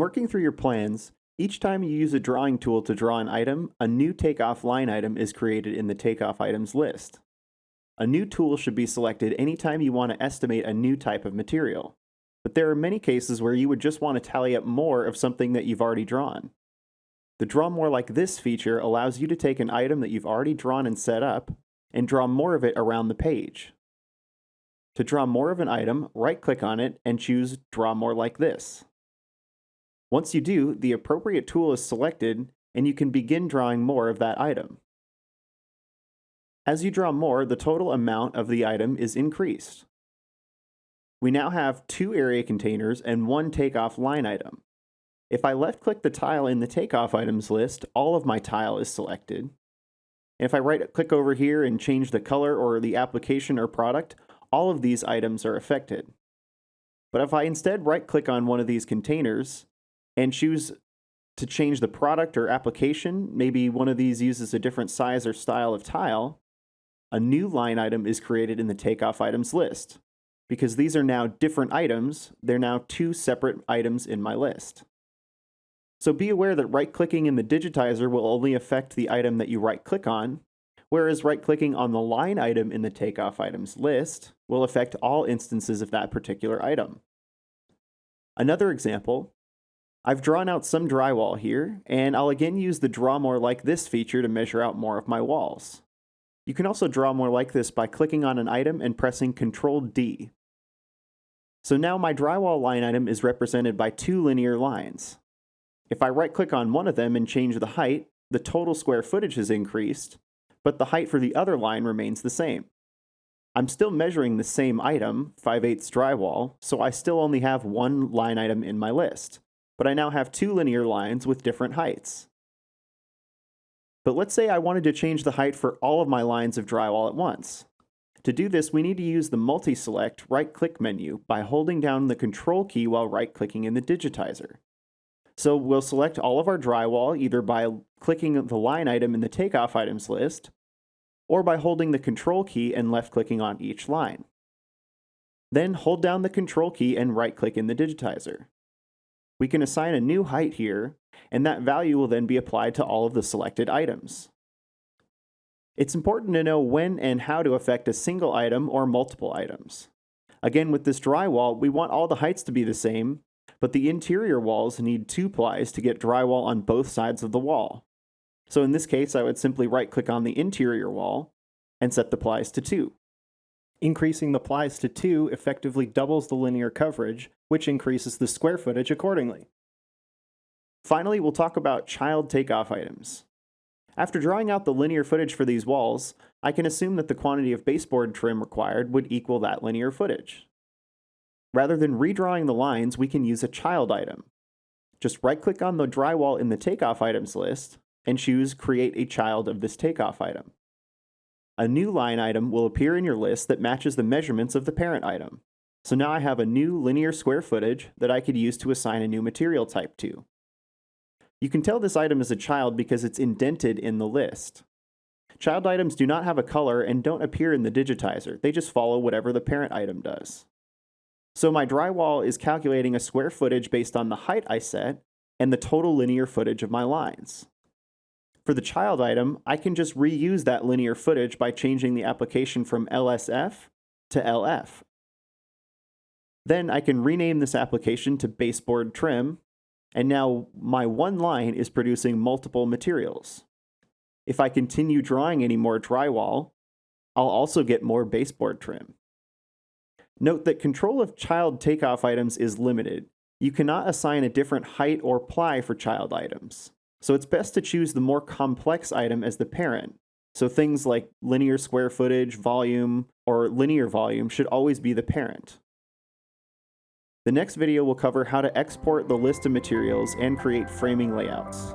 working through your plans, each time you use a drawing tool to draw an item, a new takeoff line item is created in the takeoff items list. A new tool should be selected anytime you want to estimate a new type of material. But there are many cases where you would just want to tally up more of something that you've already drawn. The Draw More Like This feature allows you to take an item that you've already drawn and set up and draw more of it around the page. To draw more of an item, right-click on it and choose Draw More Like This. Once you do, the appropriate tool is selected and you can begin drawing more of that item. As you draw more, the total amount of the item is increased. We now have 2 area containers and 1 takeoff line item. If I left-click the tile in the takeoff items list, all of my tile is selected. And if I right-click over here and change the color or the application or product, all of these items are affected. But if I instead right-click on one of these containers and choose to change the product or application, maybe one of these uses a different size or style of tile, a new line item is created in the takeoff items list. Because these are now different items, they're now 2 separate items in my list. So be aware that right-clicking in the digitizer will only affect the item that you right-click on, whereas right-clicking on the line item in the takeoff items list will affect all instances of that particular item. Another example, I've drawn out some drywall here, and I'll again use the Draw More Like This feature to measure out more of my walls. You can also draw more like this by clicking on an item and pressing Ctrl-D. So now my drywall line item is represented by 2 linear lines. If I right-click on one of them and change the height, the total square footage is increased, but the height for the other line remains the same. I'm still measuring the same item, 5/8 drywall, so I still only have 1 line item in my list, but I now have 2 linear lines with different heights. But let's say I wanted to change the height for all of my lines of drywall at once. To do this, we need to use the multi-select right-click menu by holding down the Control key while right-clicking in the digitizer. So we'll select all of our drywall either by clicking the line item in the takeoff items list, or by holding the Control key and left-clicking on each line. Then hold down the Control key and right-click in the digitizer. We can assign a new height here, and that value will then be applied to all of the selected items. It's important to know when and how to affect a single item or multiple items. Again, with this drywall, we want all the heights to be the same, but the interior walls need 2 plies to get drywall on both sides of the wall. So in this case, I would simply right-click on the interior wall and set the plies to 2. Increasing the plies to 2 effectively doubles the linear coverage, which increases the square footage accordingly. Finally, we'll talk about child takeoff items. After drawing out the linear footage for these walls, I can assume that the quantity of baseboard trim required would equal that linear footage. Rather than redrawing the lines, we can use a child item. Just right-click on the drywall in the takeoff items list and choose Create a Child of this takeoff item. A new line item will appear in your list that matches the measurements of the parent item. So now I have a new linear square footage that I could use to assign a new material type to. You can tell this item is a child because it's indented in the list. Child items do not have a color and don't appear in the digitizer. They just follow whatever the parent item does. So my drywall is calculating a square footage based on the height I set and the total linear footage of my lines. For the child item, I can just reuse that linear footage by changing the application from LSF to LF. Then I can rename this application to baseboard trim, and now my one line is producing multiple materials. If I continue drawing any more drywall, I'll also get more baseboard trim. Note that control of child takeoff items is limited. You cannot assign a different height or ply for child items. So it's best to choose the more complex item as the parent. So things like linear square footage, volume, or linear volume should always be the parent. The next video will cover how to export the list of materials and create framing layouts.